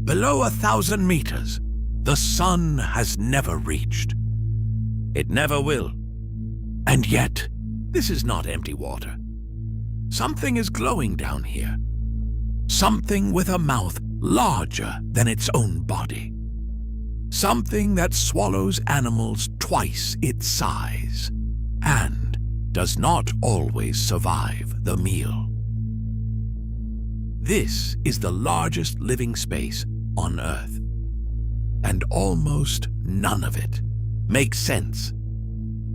below 1,000 meters, the sun has never reached. It never will. And yet, this is not empty water. Something is glowing down here. Something with a mouth larger than its own body. Something that swallows animals twice its size and does not always survive the meal. This is the largest living space on Earth, and almost none of it makes sense.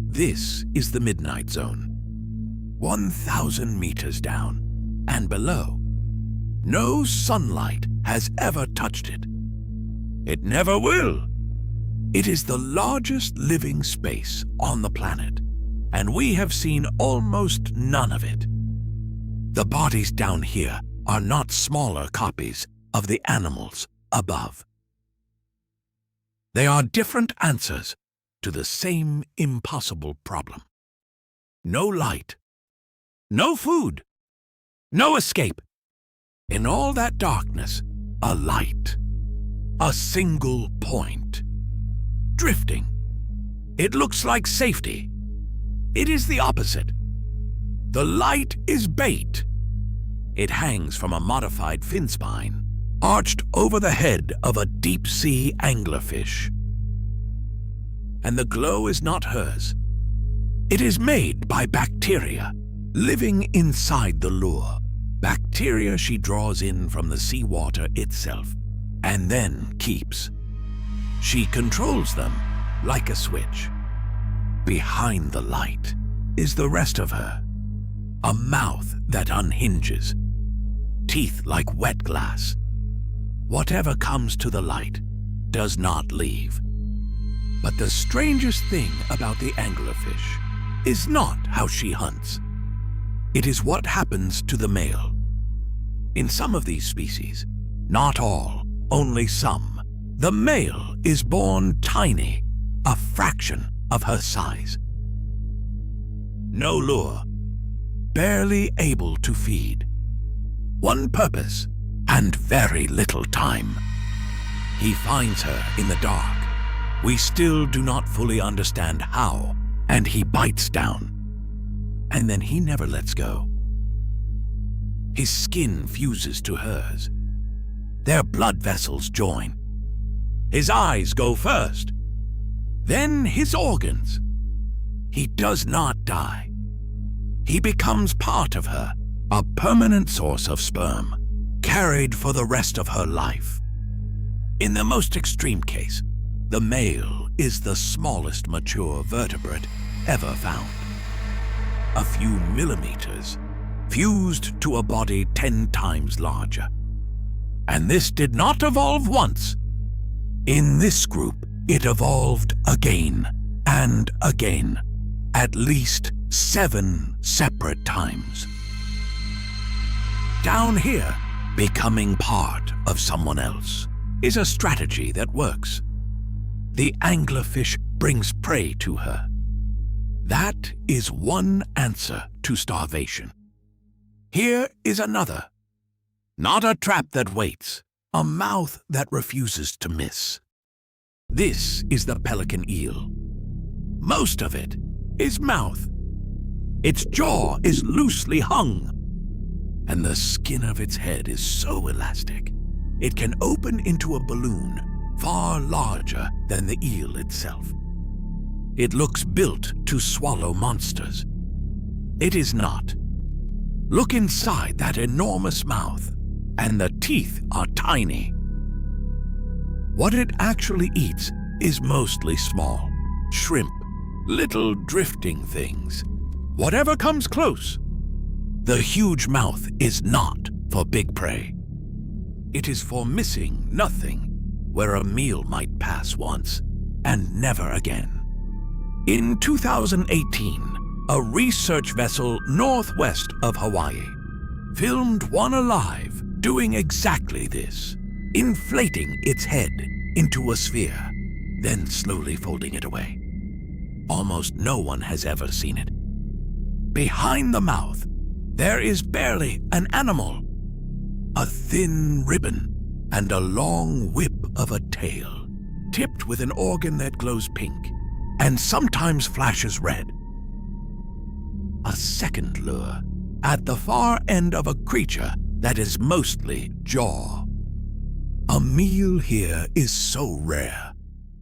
This is the Midnight Zone, 1,000 meters down and below. No sunlight has ever touched it. It never will. It is the largest living space on the planet, and we have seen almost none of it. The bodies down here are not smaller copies of the animals above. They are different answers to the same impossible problem. No light, no food, no escape. In all that darkness, a light, a single point, drifting. It looks like safety. It is the opposite. The light is bait. It hangs from a modified fin spine, arched over the head of a deep-sea anglerfish. And the glow is not hers. It is made by bacteria living inside the lure. Bacteria she draws in from the seawater itself and then keeps. She controls them like a switch. Behind the light is the rest of her. A mouth that unhinges. Teeth like wet glass. Whatever comes to the light does not leave. But the strangest thing about the anglerfish is not how she hunts. It is what happens to the male. In some of these species, not all, only some, the male is born tiny, a fraction of her size. No lure, barely able to feed. One purpose and very little time. He finds her in the dark. We still do not fully understand how, and he bites down. And then he never lets go. His skin fuses to hers. Their blood vessels join. His eyes go first, then his organs. He does not die. He becomes part of her, a permanent source of sperm, carried for the rest of her life. In the most extreme case, the male is the smallest mature vertebrate ever found. A few millimeters, fused to a body 10 times larger. And this did not evolve once. In this group, it evolved again and again, at least 7 separate times. Down here, becoming part of someone else is a strategy that works. The anglerfish brings prey to her. That is one answer to starvation. Here is another. Not a trap that waits, a mouth that refuses to miss. This is the pelican eel. Most of it is mouth. Its jaw is loosely hung, and the skin of its head is so elastic, it can open into a balloon far larger than the eel itself. It looks built to swallow monsters. It is not. Look inside that enormous mouth, and the teeth are tiny. What it actually eats is mostly small, shrimp, little drifting things. Whatever comes close. The huge mouth is not for big prey. It is for missing nothing, where a meal might pass once and never again. In 2018, a research vessel northwest of Hawaii filmed one alive doing exactly this, inflating its head into a sphere, then slowly folding it away. Almost no one has ever seen it. Behind the mouth, there is barely an animal, a thin ribbon, and a long whip of a tail, tipped with an organ that glows pink and sometimes flashes red. A second lure at the far end of a creature that is mostly jaw. A meal here is so rare,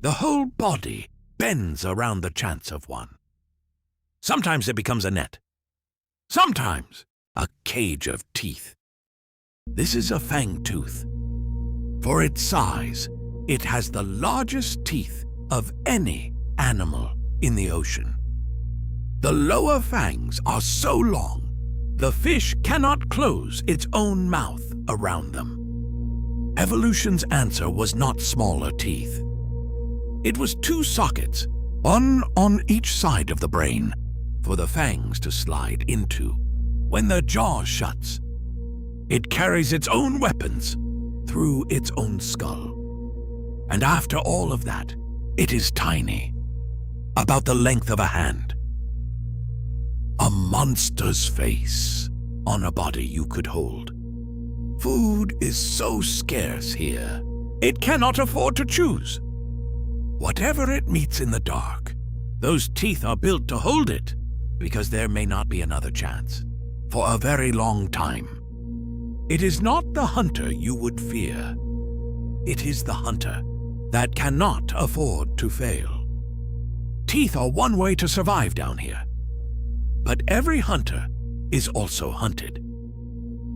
the whole body bends around the chance of one. Sometimes it becomes a net, sometimes a cage of teeth. This is a fangtooth. For its size, it has the largest teeth of any animal in the ocean. The lower fangs are so long, the fish cannot close its own mouth around them. Evolution's answer was not smaller teeth. It was 2 sockets, one on each side of the brain, for the fangs to slide into. When the jaw shuts, it carries its own weapons through its own skull. And after all of that, it is tiny, about the length of a hand. A monster's face on a body you could hold. Food is so scarce here, it cannot afford to choose. Whatever it meets in the dark, those teeth are built to hold it, because there may not be another chance for a very long time. It is not the hunter you would fear. It is the hunter that cannot afford to fail. Teeth are one way to survive down here. But every hunter is also hunted.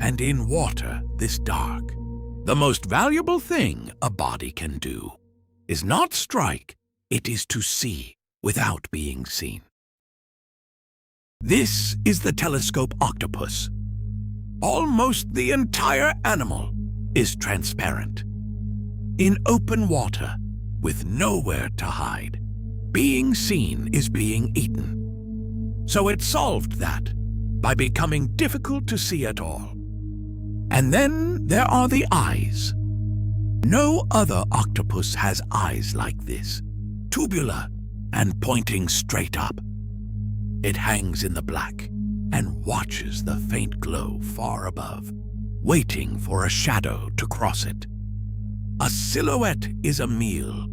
And in water this dark, the most valuable thing a body can do is not strike, it is to see without being seen. This is the telescope octopus. Almost the entire animal is transparent. In open water, with nowhere to hide, being seen is being eaten. So it solved that by becoming difficult to see at all. And then there are the eyes. No other octopus has eyes like this, tubular and pointing straight up. It hangs in the black and watches the faint glow far above, waiting for a shadow to cross it. A silhouette is a meal.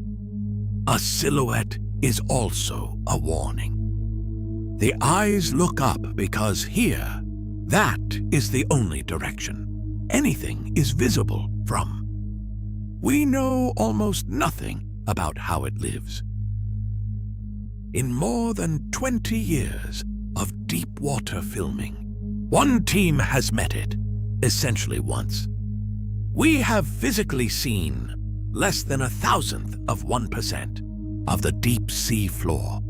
A silhouette is also a warning. The eyes look up because here, that is the only direction anything is visible from. We know almost nothing about how it lives. In more than 20 years of deep water filming, one team has met it, essentially once. We have physically seen less than 1,000th of 1% of the deep sea floor.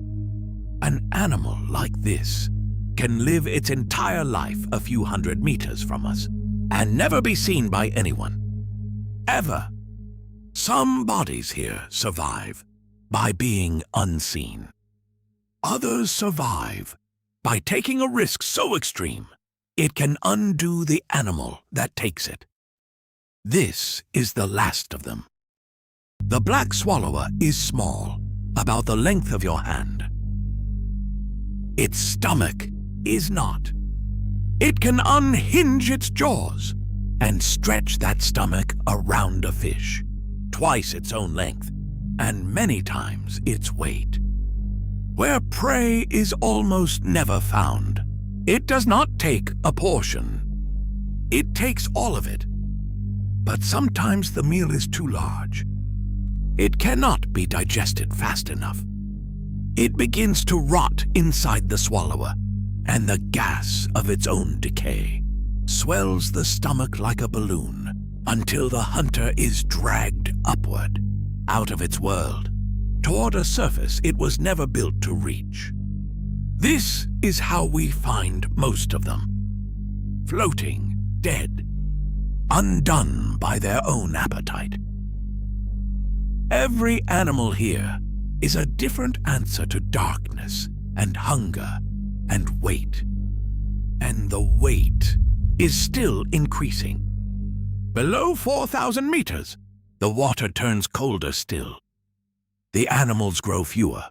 An animal like this can live its entire life a few hundred meters from us and never be seen by anyone. Ever. Some bodies here survive by being unseen. Others survive by taking a risk so extreme it can undo the animal that takes it. This is the last of them. The black swallower is small, about the length of your hand. Its stomach is not. It can unhinge its jaws and stretch that stomach around a fish, twice its own length, and many times its weight. Where prey is almost never found, it does not take a portion. It takes all of it. But sometimes the meal is too large. It cannot be digested fast enough. It begins to rot inside the swallower, and the gas of its own decay swells the stomach like a balloon until the hunter is dragged upward, out of its world, toward a surface it was never built to reach. This is how we find most of them, floating, dead, undone by their own appetite. Every animal here is a different answer to darkness and hunger and weight. And the weight is still increasing. Below 4,000 meters, the water turns colder still. The animals grow fewer,